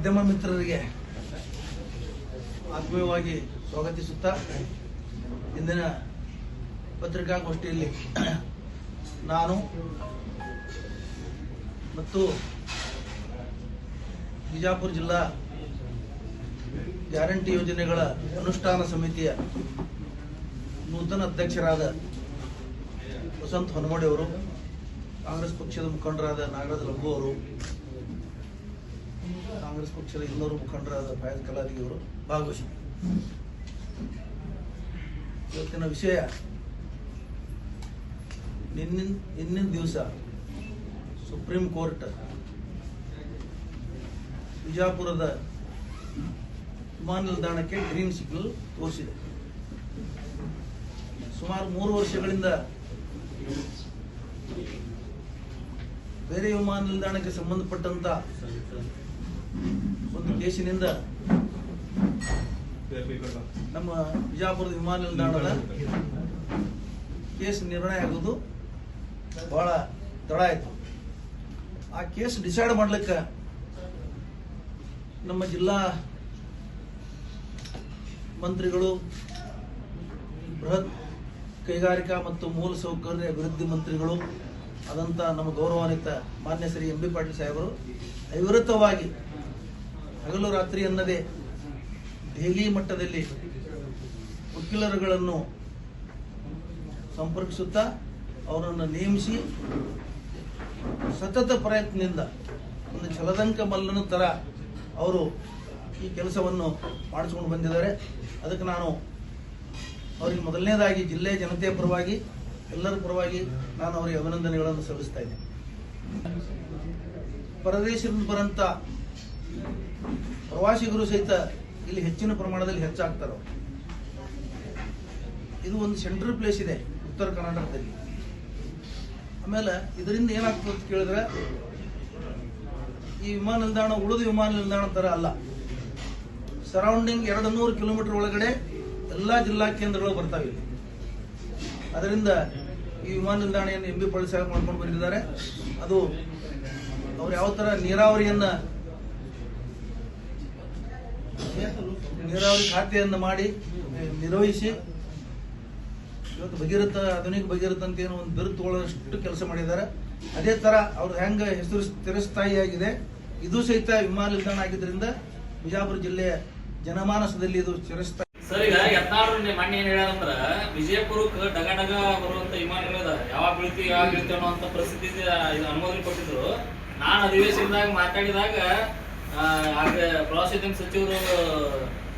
ಮಾಧ್ಯಮ ಮಿತ್ರರಿಗೆ ಆತ್ಮೀಯವಾಗಿ ಸ್ವಾಗತಿಸುತ್ತಾ ಇಂದಿನ ಪತ್ರಿಕಾಗೋಷ್ಠಿಯಲ್ಲಿ ನಾನು ಮತ್ತು ಬಿಜಾಪುರ ಜಿಲ್ಲಾ ಗ್ಯಾರಂಟಿ ಯೋಜನೆಗಳ ಅನುಷ್ಠಾನ ಸಮಿತಿಯ ನೂತನ ಅಧ್ಯಕ್ಷರಾದ ವಸಂತ ಹೊನ್ನಮಡಿ ಅವರು, ಕಾಂಗ್ರೆಸ್ ಪಕ್ಷದ ಮುಖಂಡರಾದ ನಾಗರಾಜ ಲಂಬು ಅವರು, ಕಾಂಗ್ರೆಸ್ ಪಕ್ಷದ ಇನ್ನೂರು ಮುಖಂಡರಾದ ಫಯಾಜ್ ಕಲಾದಿ ಅವರು ಭಾಗವಹಿಸಿದರು. ಇವತ್ತಿನ ವಿಷಯ ಇಂದಿನ ದಿವಸ ಸುಪ್ರೀಂ ಕೋರ್ಟ್ ಬಿಜಾಪುರದ ವಿಮಾನ ನಿಲ್ದಾಣಕ್ಕೆ ಗ್ರೀನ್ ಸಿಗ್ನಲ್ ತೋರಿಸಿದೆ. ಸುಮಾರು 3 ವರ್ಷಗಳಿಂದ ಬೇರೆ ವಿಮಾನ ನಿಲ್ದಾಣಕ್ಕೆ ಸಂಬಂಧಪಟ್ಟಂತ ಒಂದು ಕೇಸಿನಿಂದ ನಮ್ಮ ಬಿಜಾಪುರದ ವಿಮಾನ ನಿಲ್ದಾಣದ ಕೇಸ್ ನಿರ್ಣಯ ಆಗೋದು ಬಹಳ ತಡ ಆಯ್ತು. ಆ ಕೇಸ್ ಡಿಸೈಡ್ ಮಾಡ್ಲಿಕ್ಕೆ ನಮ್ಮ ಜಿಲ್ಲಾ ಮಂತ್ರಿಗಳು, ಬೃಹತ್ ಕೈಗಾರಿಕಾ ಮತ್ತು ಮೂಲಸೌಕರ್ಯ ಅಭಿವೃದ್ಧಿ ಮಂತ್ರಿಗಳು ಆದಂಥ ನಮ್ಮ ಗೌರವಾನ್ವಿತ ಮಾನ್ಯ ಶ್ರೀ ಎಂ ಬಿ ಪಾಟೀಲ್ ಸಾಹೇಬರು ಅವಿರತವಾಗಿ ಹಗಲು ರಾತ್ರಿ ಅನ್ನದೇ ದೆಹಲಿ ಮಟ್ಟದಲ್ಲಿ ವಕೀಲರುಗಳನ್ನು ಸಂಪರ್ಕಿಸುತ್ತಾ ಅವರನ್ನು ನೇಮಿಸಿ ಸತತ ಪ್ರಯತ್ನದಿಂದ ಒಂದು ಛಲದಂಕ ಮಲ್ಲನ ತರ ಅವರು ಈ ಕೆಲಸವನ್ನು ಮಾಡಿಸಿಕೊಂಡು ಬಂದಿದ್ದಾರೆ. ಅದಕ್ಕೆ ನಾನು ಅವರಿಗೆ ಮೊದಲನೇದಾಗಿ ಜಿಲ್ಲೆಯ ಜನತೆಯ ಪರವಾಗಿ, ಎಲ್ಲರ ಪರವಾಗಿ ನಾನು ಅವರಿಗೆ ಅಭಿನಂದನೆಗಳನ್ನು ಸಲ್ಲಿಸ್ತಾ ಇದ್ದೇನೆ. ಪರದೇಶದಿಂದ ಬರಂತ ಪ್ರವಾಸಿಗರು ಸಹಿತ ಇಲ್ಲಿ ಹೆಚ್ಚಿನ ಪ್ರಮಾಣದಲ್ಲಿ ಹೆಚ್ಚಾಗ್ತಾರೆ. ಇದು ಒಂದು ಸೆಂಟ್ರಲ್ ಪ್ಲೇಸ್ ಇದೆ ಉತ್ತರ ಕರ್ನಾಟಕದಲ್ಲಿ. ಆಮೇಲೆ ಇದರಿಂದ ಏನಾಗ್ತದೆ ಅಂತ ಕೇಳಿದ್ರೆ, ಈ ವಿಮಾನ ನಿಲ್ದಾಣ ಉಳಿದ ವಿಮಾನ ನಿಲ್ದಾಣ ತರ ಅಲ್ಲ. ಸರೌಂಡಿಂಗ್ 200 ಕಿಲೋಮೀಟರ್ ಒಳಗಡೆ ಎಲ್ಲಾ ಜಿಲ್ಲಾ ಕೇಂದ್ರಗಳು ಬರ್ತಾವೆ. ಅದರಿಂದ ಈ ವಿಮಾನ ನಿಲ್ದಾಣವನ್ನು ಎಂ ಬಿ ಪಾಟೀಲ್ ಸಾಹೇಬ್ ಮಾಡ್ಕೊಂಡು ಬಂದಿದ್ದಾರೆ. ಅದು ಅವ್ರು ಯಾವ ತರ ನೀರಾವರಿ ಖಾತೆಯನ್ನು ಮಾಡಿ ನಿರ್ವಹಿಸಿ ಇವತ್ತು ಭಗೀರಥ, ಆಧುನಿಕ ಭಗೀರಥ ಅಂತ ಏನೋ ಒಂದು ಬಿರುದು ತಗೊಳ್ಳೋಷ್ಟು ಕೆಲಸ ಮಾಡಿದ್ದಾರೆ. ಅದೇ ತರ ಅವ್ರ ಹೆಂಗ ಹೆಸರು ಸ್ಥಿರಸ್ಥಾಯಿಯಾಗಿದೆ, ಇದು ಸಹಿತ ವಿಮಾನ ನಿಲ್ದಾಣ ಆಗಿದ್ರಿಂದ ಬಿಜಾಪುರ ಜಿಲ್ಲೆಯ ಜನಮಾನಸದಲ್ಲಿ ಇದು ಚಿರಸ್ಥಾಯಿ. ಸರ್, ಈಗ ಯತ್ನಾಳ್ ಮಣ್ಣಿ ಏನ್ ಹೇಳ್ಯಾರಂದ್ರ ವಿಜಯಪುರಕ್ಕೆ ಡಗ ಬರುವಂತ ವಿಮಾನಗಳು ಯಾವಾಗ ಬೀಳ್ತೀವಿ ಅನ್ನೋ ಪರಿಸ್ಥಿತಿ ಅನುಮೋದನೆ ಕೊಟ್ಟಿದ್ರು. ನಾನು ಅಧಿವೇಶನದಾಗ ಮಾತಾಡಿದಾಗ ಪ್ರವಾಸೋದ್ಯಮ ಸಚಿವರು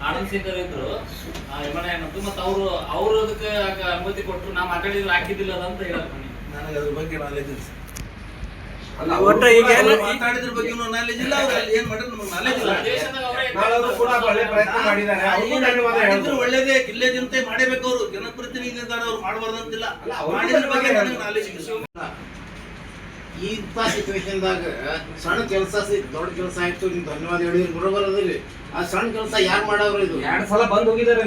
ಆನಂದ್ ಸಿಂಗ್ ಇದ್ರು ವಿಮಾನ ಏನಂತ, ಮತ್ತೆ ಅವರು ಅದಕ್ಕೆ ಅನುಮತಿ ಕೊಟ್ಟರು. ನಾ ಮಾತಾಡಿದ್ರೆ ಹಾಕಿದ್ದಿಲ್ಲ ಅಂತ ಹೇಳಕ್ ನನಗೆ ಅದ್ರ ಬಗ್ಗೆ ನಾಲೆಜ್ ಇಲ್ಲ. ಮಾತಾಡಿದ್ರ ಬಗ್ಗೆ ನಾಲೆಜ್ ಇಲ್ಲ. ಅವ್ರು ಏನ್ ಮಾಡಿದ್ರು ನಮಗೆ ನಾಲೆಜ್ ಇಲ್ಲ. ಒಳ್ಳೇದೇ, ಜಿಲ್ಲೆ ಜನತೆ ಮಾಡಬೇಕು. ಅವರು ಜನಪ್ರತಿನಿಧಿ ಇದ್ದಾರೆ, ಅವ್ರು ಮಾಡಬಾರ್ದಂತಿಲ್ಲ. ಮಾಡಿದ್ರ ಬಗ್ಗೆ ನನಗೆ ನಾಲೆಜ್ ಇಲ್ಲ. ಇಂಥ ಸಿಚುವೇಶನ್ದಾಗ ಸಣ್ಣ ಕೆಲಸ ದೊಡ್ಡ ಕೆಲಸ ಆಯ್ತು, ನಿಮ್ ಧನ್ಯವಾದ ಹೇಳಿದ್ರು ಬರೋಬರ್ ಅದ್ರಿ. ಆ ಸಣ್ಣ ಕೆಲಸ ಯಾರು ಮಾಡವ್ರು? ಇದು 2 ಸಲ ಬಂದ್ ಹೋಗಿದಾರೆ.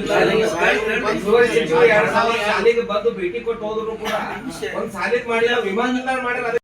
ಶಾಲೆಗೆ ಬಂದು ಭೇಟಿ ಕೊಟ್ಟು ಹೋದ್ರು ಕೂಡ ಒಂದ್ ಸಾಲಿದ್ ಮಾಡಿಲ್ಲ, ವಿಮಾನ ನಿಲ್ದಾಣ ಮಾಡಿಲ್ಲ.